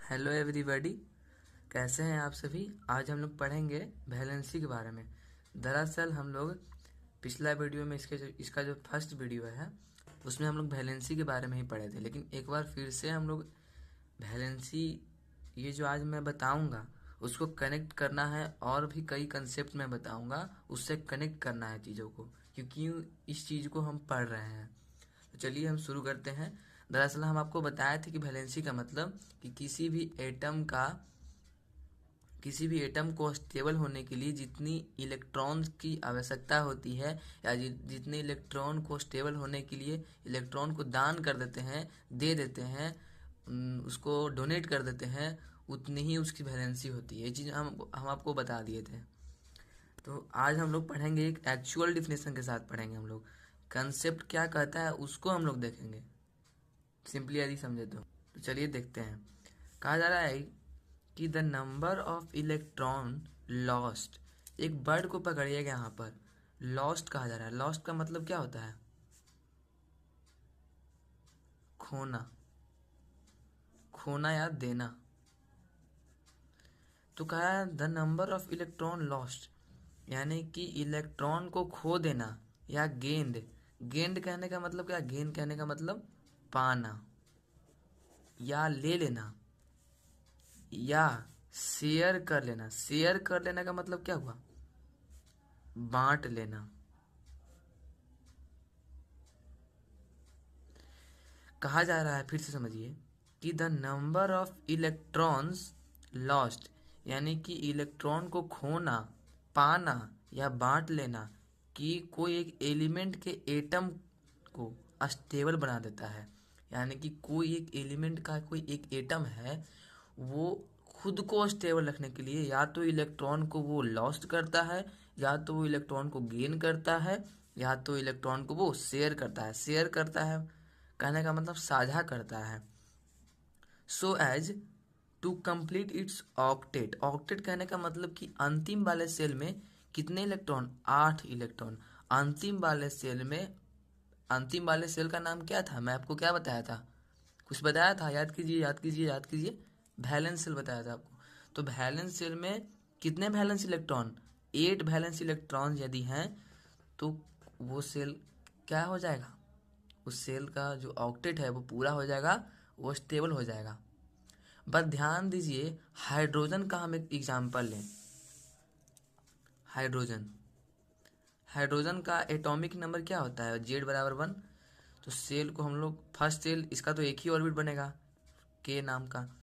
Hello everybody. कैसे हैं आप सभी। आज हम लोग पढ़ेंगे वैलेंसी के बारे में। दरअसल हम लोग पिछला वीडियो में इसका जो फर्स्ट वीडियो है उसमें हम लोग वैलेंसी के बारे में ही पढ़े थे, लेकिन एक बार फिर से हम लोग वैलेंसी, ये जो आज मैं बताऊंगा उसको कनेक्ट करना है और भी कई कंसेप्ट मैं बताऊंगा, उससे कनेक्ट करना है चीज़ों को, क्योंकि इस चीज़ को हम पढ़ रहे हैं। तो चलिए हम शुरू करते हैं। दरअसल हम आपको बताए थे कि वैलेंसी का मतलब कि किसी भी एटम को स्टेबल होने के लिए जितनी इलेक्ट्रॉन्स की आवश्यकता होती है, या जितने इलेक्ट्रॉन को स्टेबल होने के लिए इलेक्ट्रॉन को दान कर देते हैं, दे देते हैं, उसको डोनेट कर देते हैं, उतनी ही उसकी वैलेंसी होती है। ये चीज़ हम आपको बता दिए थे। तो आज हम लोग पढ़ेंगे, एक एक्चुअल डिफिनेशन के साथ पढ़ेंगे। हम लोग कंसेप्ट क्या कहता है उसको हम लोग देखेंगे, सिंपली यदि समझे तो चलिए देखते हैं। कहा जा रहा है कि the number of electron lost, एक वर्ड को पकड़िएगा, यहाँ पर लॉस्ट कहा जा रहा है। लॉस्ट का मतलब क्या होता है? खोना, खोना या देना। तो कहा है the number of electron lost, यानी कि इलेक्ट्रॉन को खो देना, या गेंद। गेंद कहने का मतलब क्या? गेंद कहने का मतलब पाना या ले लेना या शेयर कर लेना। शेयर कर लेने का मतलब क्या हुआ? बांट लेना। कहा जा रहा है, फिर से समझिए, कि the number of electrons lost, यानी कि इलेक्ट्रॉन को खोना, पाना या बांट लेना, कि कोई एक एलिमेंट के एटम को अस्टेबल बना देता है। यानी कि कोई एक एलिमेंट का कोई एक एटम है, वो खुद को स्टेबल रखने के लिए या तो इलेक्ट्रॉन को वो लॉस्ट करता है, या तो वो इलेक्ट्रॉन को गेन करता है, या तो इलेक्ट्रॉन को वो शेयर करता है। शेयर करता है कहने का मतलब साझा करता है। So as to complete its octet. Octet कहने का मतलब कि अंतिम वाले सेल में कितने इलेक्ट्रॉन? 8 इलेक्ट्रॉन। अंतिम वाले सेल में, अंतिम वाले सेल का नाम क्या था? मैं आपको क्या बताया था? कुछ बताया था, याद कीजिए याद कीजिए याद कीजिए। वैलेंस सेल बताया था आपको। तो वैलेंस सेल में कितने वैलेंस इलेक्ट्रॉन? 8 वैलेंस इलेक्ट्रॉन यदि हैं तो वो सेल क्या हो जाएगा? उस सेल का जो ऑक्टेट है वो पूरा हो जाएगा, वो स्टेबल हो जाएगा। बस ध्यान दीजिए, हाइड्रोजन का हम एक एग्जांपल लें। हाइड्रोजन, हाइड्रोजन का एटॉमिक नंबर क्या होता है? Z = 1। तो सेल को हम लोग फर्स्ट सेल, इसका तो एक ही ऑर्बिट बनेगा, के नाम का।